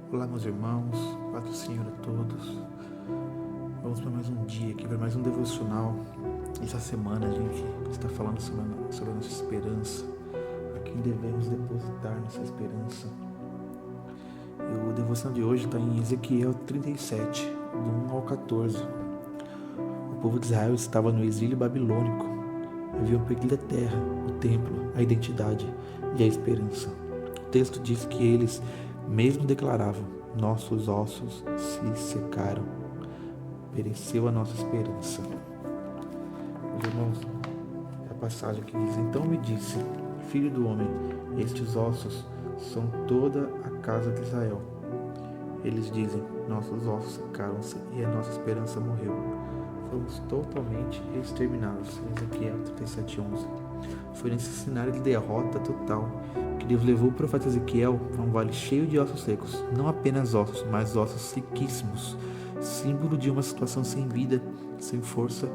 Olá, meus irmãos, paz do Senhor a todos. Vamos para mais um dia aqui, para mais um devocional. Essa semana a gente está falando sobre a nossa esperança, a quem devemos depositar nossa esperança. E o devocional de hoje está em Ezequiel 37, do 1 ao 14. O povo de Israel estava no exílio babilônico, haviam perdido a terra, o templo, a identidade e a esperança. O texto diz que eles mesmo declaravam: nossos ossos se secaram, pereceu a nossa esperança. Meus irmãos, é a passagem que diz: então me disse, filho do homem, estes ossos são toda a casa de Israel. Eles dizem: nossos ossos secaram-se e a nossa esperança morreu. Fomos totalmente exterminados. Ezequiel 37:11. Foi nesse cenário de derrota total que Deus levou o profeta Ezequiel a um vale cheio de ossos secos. Não apenas ossos, mas ossos sequíssimos, símbolo de uma situação sem vida, sem força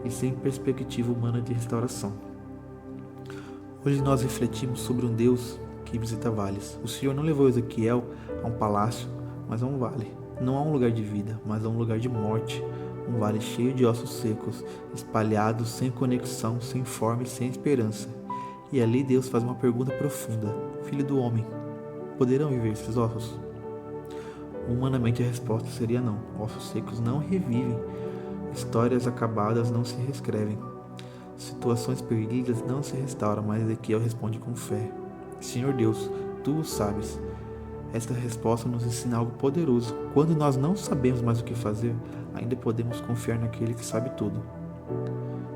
e sem perspectiva humana de restauração. Hoje nós refletimos sobre um Deus que visita vales. O Senhor não levou Ezequiel a um palácio, mas a um vale. Não a um lugar de vida, mas a um lugar de morte. Um vale cheio de ossos secos, espalhados, sem conexão, sem forma e sem esperança. E ali Deus faz uma pergunta profunda: filho do homem, poderão viver esses ossos? Humanamente a resposta seria não. Ossos secos não revivem. Histórias acabadas não se reescrevem. Situações perdidas não se restauram. Mas Ezequiel responde com fé: Senhor Deus, Tu o sabes. Esta resposta nos ensina algo poderoso. Quando nós não sabemos mais o que fazer, ainda podemos confiar naquele que sabe tudo.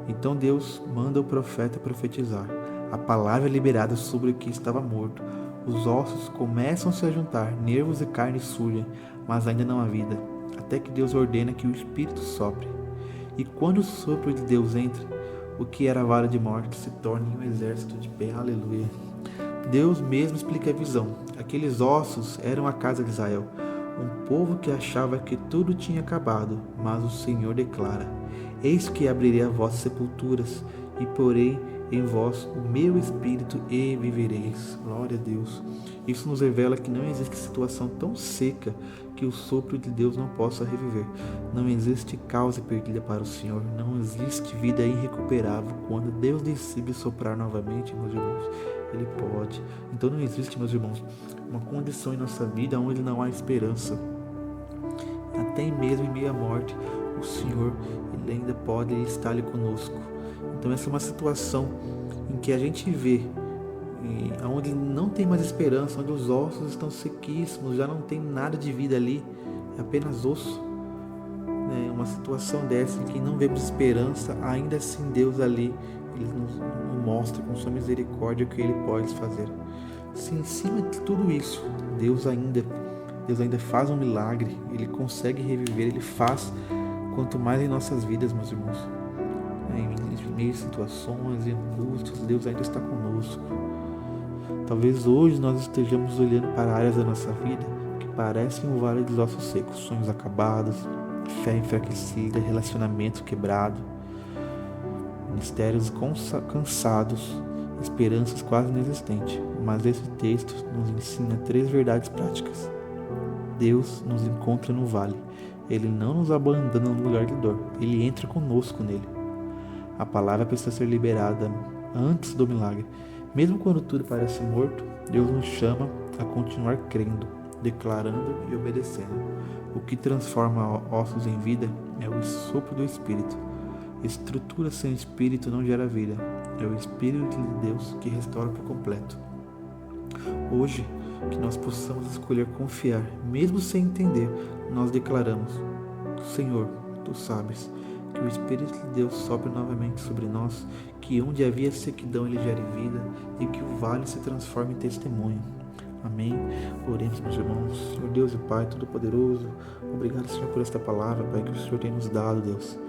Então Deus manda o profeta profetizar. A palavra é liberada sobre o que estava morto. Os ossos começam a se juntar, nervos e carne surgem, mas ainda não há vida, até que Deus ordena que o Espírito sopre. E quando o sopro de Deus entra, o que era a vara de morte se torna um exército de pé. Aleluia. Deus mesmo explica a visão. Aqueles ossos eram a casa de Israel, um povo que achava que tudo tinha acabado, mas o Senhor declara: eis que abrirei as vossas sepulturas e porei em vós o meu espírito e vivereis. Glória a Deus. Isso nos revela que não existe situação tão seca que o sopro de Deus não possa reviver. Não existe causa perdida para o Senhor. Não existe vida irrecuperável. Quando Deus decide soprar novamente, meus irmãos, Ele pode. Então não existe, meus irmãos, uma condição em nossa vida onde não há esperança. Até mesmo em meio à morte, o Senhor, Ele ainda pode estar ali conosco. Então essa é uma situação em que a gente vê onde não tem mais esperança, onde os ossos estão sequíssimos, já não tem nada de vida ali, é apenas osso. Uma situação dessa em que não vemos esperança, ainda assim Deus ali, Ele nos mostra com sua misericórdia o que Ele pode fazer. Se em cima de tudo isso, Deus ainda faz um milagre, Ele consegue reviver, Ele faz quanto mais em nossas vidas, meus irmãos. Em meio a situações e angústias, Deus ainda está conosco. Talvez hoje nós estejamos olhando para áreas da nossa vida que parecem um vale dos ossos secos, sonhos acabados, fé enfraquecida, relacionamento quebrado, ministérios cansados, esperanças quase inexistentes. Mas esse texto nos ensina 3 verdades práticas. Deus nos encontra no vale. Ele não nos abandona no lugar de dor. Ele entra conosco nele. A palavra precisa ser liberada antes do milagre. Mesmo quando tudo parece morto, Deus nos chama a continuar crendo, declarando e obedecendo. O que transforma ossos em vida é o sopro do Espírito. Estrutura sem Espírito não gera vida. É o Espírito de Deus que restaura por completo. Hoje, que nós possamos escolher confiar, mesmo sem entender, nós declaramos: Senhor, Tu sabes. Que o Espírito de Deus sopre novamente sobre nós, que onde havia sequidão Ele gere vida e que o vale se transforme em testemunho. Amém? Oremos, meus irmãos. Senhor Deus e Pai Todo-Poderoso, obrigado, Senhor, por esta palavra, Pai, que o Senhor tem nos dado, Deus.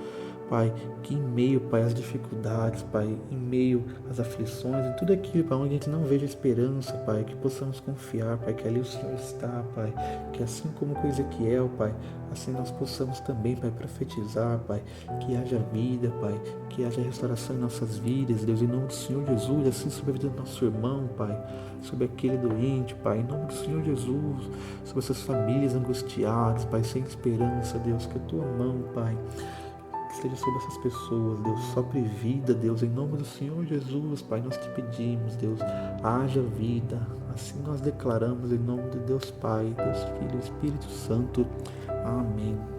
Pai, que em meio, Pai, às dificuldades, Pai, em meio às aflições, em tudo aquilo, Pai, onde a gente não veja esperança, Pai, que possamos confiar, Pai, que ali o Senhor está, Pai, que assim como com Ezequiel, Pai, assim nós possamos também, Pai, profetizar, Pai, que haja vida, Pai, que haja restauração em nossas vidas, Deus, em nome do Senhor Jesus, assim sobre a vida do nosso irmão, Pai, sobre aquele doente, Pai, em nome do Senhor Jesus, sobre essas famílias angustiadas, Pai, sem esperança, Deus, que a Tua mão, Pai, esteja sobre essas pessoas, Deus, sopre vida, Deus, em nome do Senhor Jesus, Pai, nós te pedimos, Deus, haja vida, assim nós declaramos em nome de Deus Pai, Deus Filho e Espírito Santo, amém.